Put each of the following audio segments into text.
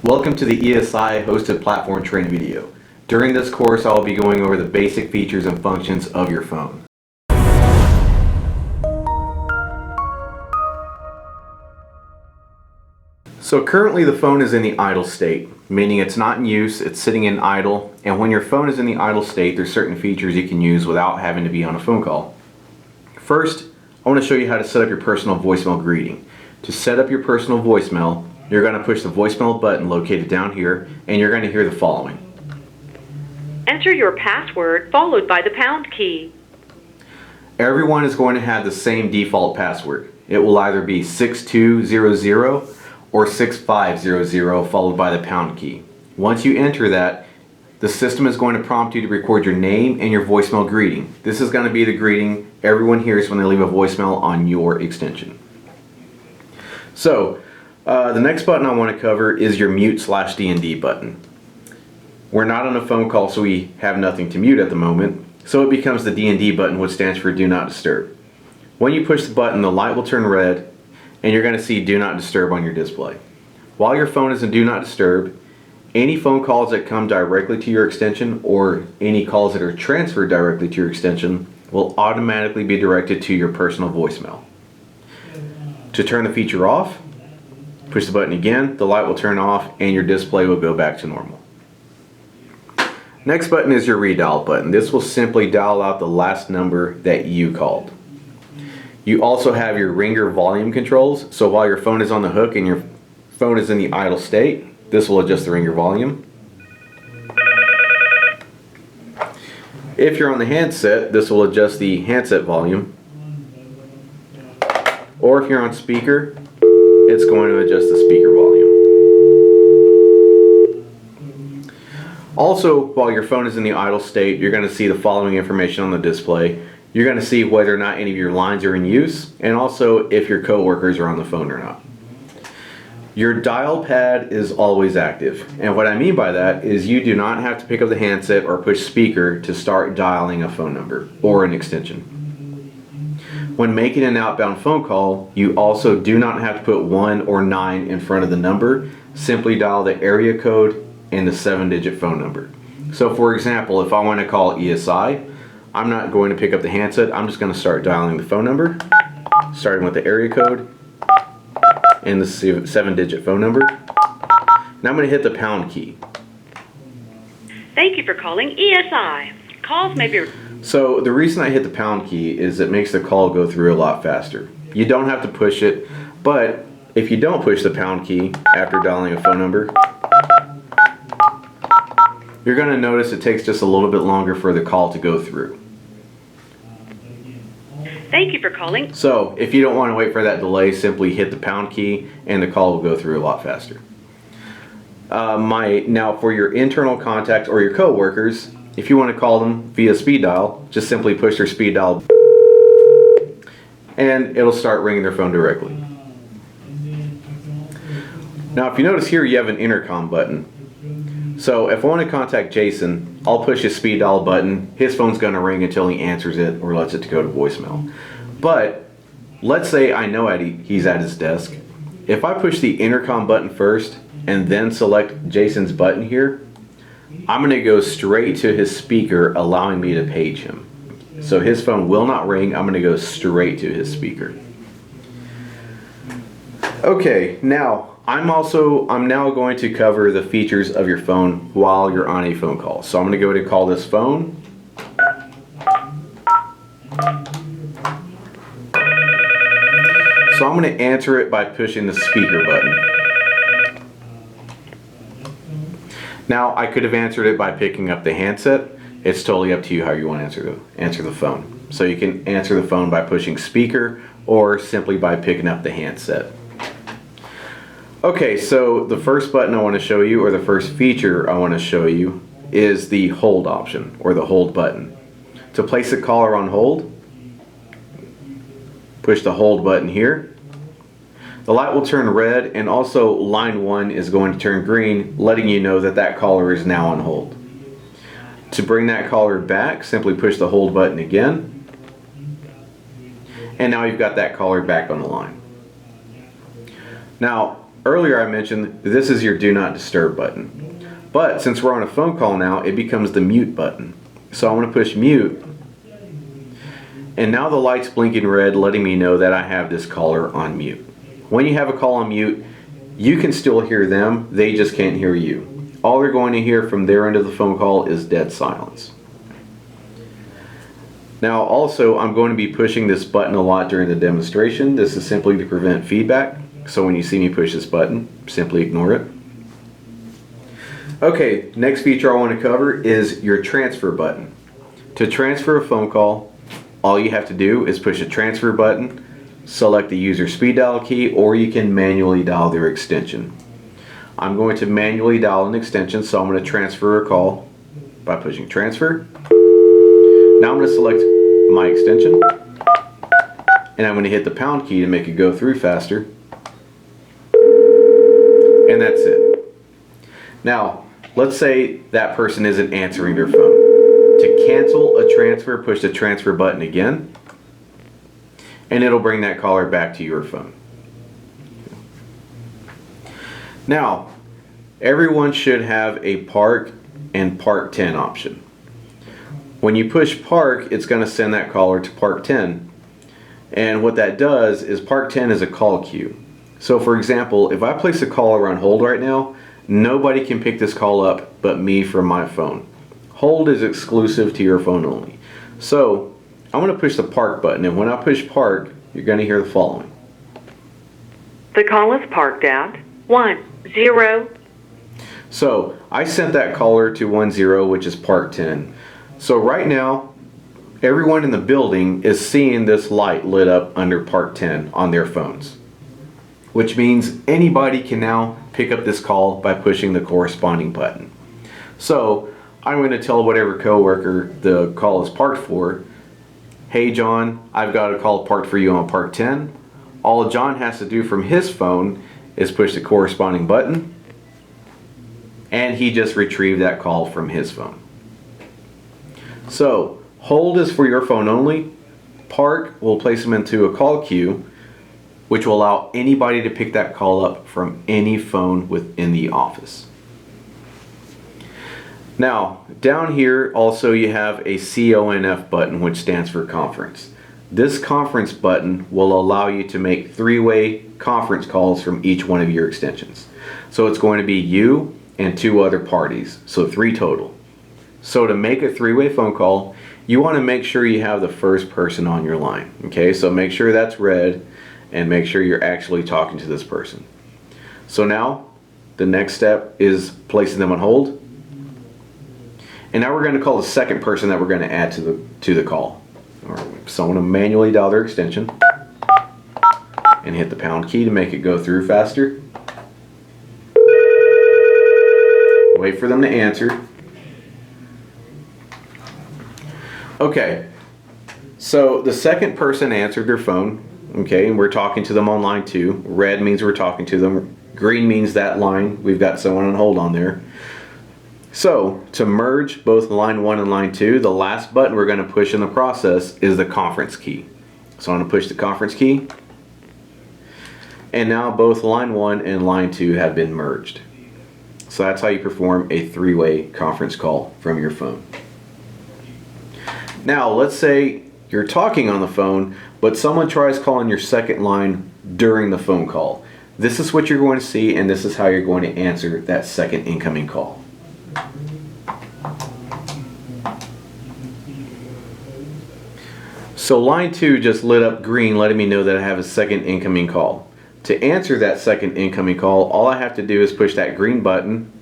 Welcome to the ESI hosted platform training video. During this course, I'll be going over the basic features and functions of your phone. So currently the phone is in the idle state, meaning it's not in use, it's sitting in idle, and when your phone is in the idle state, there's certain features you can use without having to be on a phone call. First, I want to show you how to set up your personal voicemail greeting. To set up your personal voicemail, you're going to push the voicemail button located down here, and you're going to hear the following. Enter your password followed by the pound key. Everyone is going to have the same default password. It will either be 6200 or 6500 followed by the pound key. Once you enter that, the system is going to prompt you to record your name and your voicemail greeting. This is going to be the greeting everyone hears when they leave a voicemail on your extension. So, the next button I want to cover is your mute/D&D button. We're not on a phone call, so we have nothing to mute at the moment, so it becomes the D&D button, which stands for Do Not Disturb. When you push the button, the light will turn red, and you're going to see Do Not Disturb on your display. While your phone is in Do Not Disturb, any phone calls that come directly to your extension or any calls that are transferred directly to your extension will automatically be directed to your personal voicemail. To turn the feature off, push the button again, the light will turn off, and your display will go back to normal. Next button is your redial button. This will simply dial out the last number that you called. You also have your ringer volume controls, so while your phone is on the hook and your phone is in the idle state, this will adjust the ringer volume. If you're on the handset, this will adjust the handset volume. Or if you're on speaker, it's going to adjust the speaker volume. Also, while your phone is in the idle state, you're going to see the following information on the display. You're going to see whether or not any of your lines are in use, and also if your coworkers are on the phone or not. Your dial pad is always active, and what I mean by that is you do not have to pick up the handset or push speaker to start dialing a phone number or an extension. When making an outbound phone call, you also do not have to put 1 or 9 in front of the number. Simply dial the area code and the 7-digit phone number. So for example, if I want to call ESI, I'm not going to pick up the handset, I'm just going to start dialing the phone number, starting with the area code and the 7-digit phone number. Now I'm going to hit the pound key. Thank you for calling ESI. Calls may be... So the reason I hit the pound key is it makes the call go through a lot faster. You don't have to push it, but if you don't push the pound key after dialing a phone number, you're going to notice it takes just a little bit longer for the call to go through. Thank you for calling. So if you don't want to wait for that delay, simply hit the pound key and the call will go through a lot faster. Now for your internal contacts or your coworkers, if you want to call them via speed dial, just simply push their speed dial and it'll start ringing their phone directly. Now if you notice here, you have an intercom button. So if I want to contact Jason, I'll push his speed dial button. His phone's going to ring until he answers it or lets it go to voicemail. But let's say I know he's at his desk. If I push the intercom button first and then select Jason's button here, I'm going to go straight to his speaker, allowing me to page him. So his phone will not ring. I'm going to go straight to his speaker. Okay, now I'm now going to cover the features of your phone while you're on a phone call. So I'm going to go to call this phone. So I'm going to answer it by pushing the speaker button. Now I could have answered it by picking up the handset. It's totally up to you how you want to answer the phone. So you can answer the phone by pushing speaker or simply by picking up the handset. Okay, so the first button I want to show you, or the first feature I want to show you, is the hold option, or the hold button. To place a caller on hold, push the hold button here. The light will turn red, and also line 1 is going to turn green, letting you know that that caller is now on hold. To bring that caller back, simply push the hold button again, and now you've got that caller back on the line. Now, Earlier I mentioned this is your do not disturb button. But since we're on a phone call now, it becomes the mute button. So I'm going to push mute. And now the light's blinking red, letting me know that I have this caller on mute. When you have a call on mute, you can still hear them, they just can't hear you. All they're going to hear from their end of the phone call is dead silence. Now also, I'm going to be pushing this button a lot during the demonstration. This is simply to prevent feedback. So when you see me push this button, simply ignore it. Okay, next feature I want to cover is your transfer button. To transfer a phone call, all you have to do is push a transfer button, select the user speed dial key, or you can manually dial their extension. I'm going to manually dial an extension, so I'm going to transfer a call by pushing transfer. Now I'm going to select my extension, and I'm going to hit the pound key to make it go through faster. And that's it. Now, let's say that person isn't answering their phone. To cancel a transfer, push the transfer button again, and it'll bring that caller back to your phone. Now, everyone should have a park and park 10 option. When you push park, it's going to send that caller to park 10. And what that does is park 10 is a call queue. So for example, if I place a caller on hold right now, nobody can pick this call up but me from my phone. Hold is exclusive to your phone only. So I'm going to push the park button, and when I push park, you're going to hear the following. The call is parked at 10. So I sent that caller to 10, which is park 10. So right now, everyone in the building is seeing this light lit up under park 10 on their phones, which means anybody can now pick up this call by pushing the corresponding button. So I'm going to tell whatever coworker the call is parked for, hey John, I've got a call parked for you on park 10. All John has to do from his phone is push the corresponding button, and he just retrieved that call from his phone. So hold is for your phone only. Park will place them into a call queue, which will allow anybody to pick that call up from any phone within the office. Now, down here also you have a CONF button, which stands for conference. This conference button will allow you to make three-way conference calls from each one of your extensions. So it's going to be you and two other parties, so 3 total. So to make a three-way phone call, you want to make sure you have the first person on your line. Okay, so make sure that's red and make sure you're actually talking to this person. So now the next step is placing them on hold. And now we're going to call the second person that we're going to add to the call. So I'm going to manually dial their extension and hit the pound key to make it go through faster. Wait for them to answer. Okay, so the second person answered their phone, okay, and we're talking to them on line 2. Red means we're talking to them. Green means that line, we've got someone on hold on there. So to merge both line 1 and line 2, the last button we're going to push in the process is the conference key. So I'm going to push the conference key, and now both line 1 and line 2 have been merged. So that's how you perform a three-way conference call from your phone. Now let's say you're talking on the phone, but someone tries calling your second line during the phone call. This is what you're going to see, and this is how you're going to answer that second incoming call. So line 2 just lit up green, letting me know that I have a second incoming call. To answer that second incoming call, all I have to do is push that green button,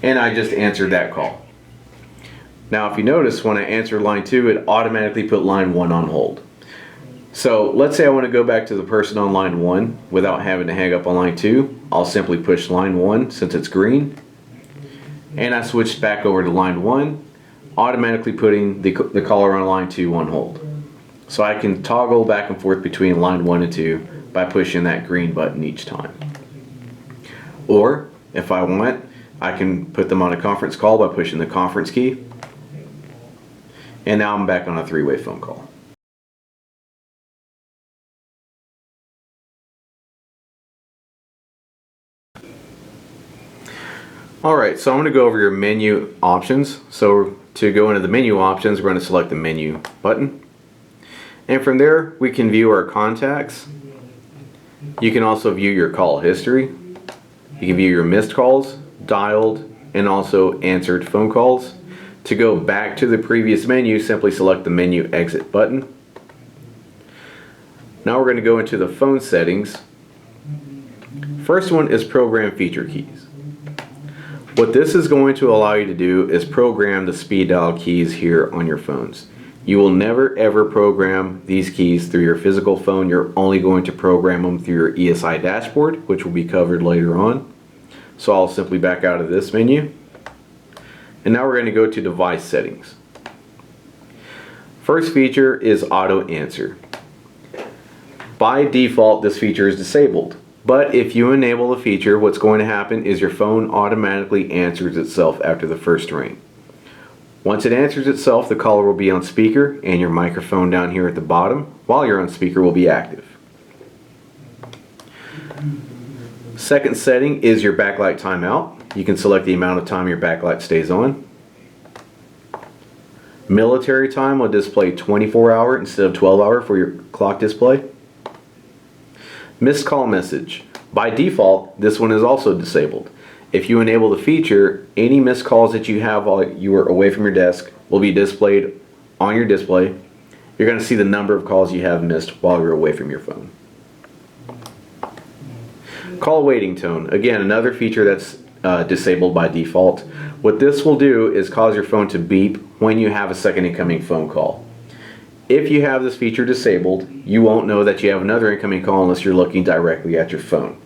and I just answered that call. Now if you notice, when I answered line 2, it automatically put line 1 on hold. So let's say I want to go back to the person on line 1 without having to hang up on line 2. I'll simply push line 1 since it's green, and I switched back over to line 1, automatically putting the caller on line 2 on hold. So I can toggle back and forth between line 1 and 2 by pushing that green button each time. Or if I want, I can put them on a conference call by pushing the conference key, and now I'm back on a three-way phone call. Alright, so I'm going to go over your menu options. So to go into the menu options, we're going to select the menu button. And from there, we can view our contacts. You can also view your call history. You can view your missed calls, dialed, and also answered phone calls. To go back to the previous menu, simply select the menu exit button. Now we're going to go into the phone settings. First one is program feature keys. What this is going to allow you to do is program the speed dial keys here on your phones. You will never ever program these keys through your physical phone. You're only going to program them through your ESI dashboard, which will be covered later on. So I'll simply back out of this menu. And now we're going to go to device settings. First feature is auto answer. By default, this feature is disabled. But if you enable the feature, what's going to happen is your phone automatically answers itself after the first ring. Once it answers itself, the caller will be on speaker and your microphone down here at the bottom, while you're on speaker, will be active. Second setting is your backlight timeout. You can select the amount of time your backlight stays on. Military time will display 24-hour instead of 12-hour for your clock display. Missed call message. By default, this one is also disabled. If you enable the feature, any missed calls that you have while you are away from your desk will be displayed on your display. You're going to see the number of calls you have missed while you're away from your phone. Call waiting tone. Again, another feature that's disabled by default. What this will do is cause your phone to beep when you have a second incoming phone call. If you have this feature disabled, you won't know that you have another incoming call unless you're looking directly at your phone.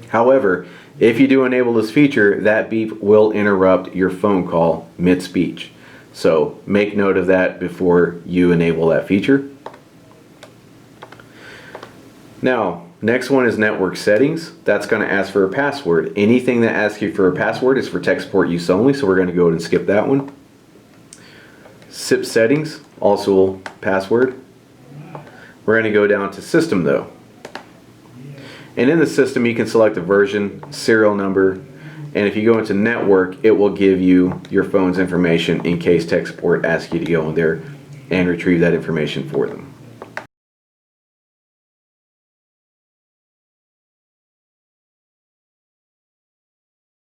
However, if you do enable this feature, that beep will interrupt your phone call mid-speech. So make note of that before you enable that feature. Now, next one is network settings. That's going to ask for a password. Anything that asks you for a password is for tech support use only, so we're going to go ahead and skip that one. SIP settings, also password. We're going to go down to system though. And in the system you can select a version, serial number, and if you go into network, it will give you your phone's information in case tech support asks you to go in there and retrieve that information for them.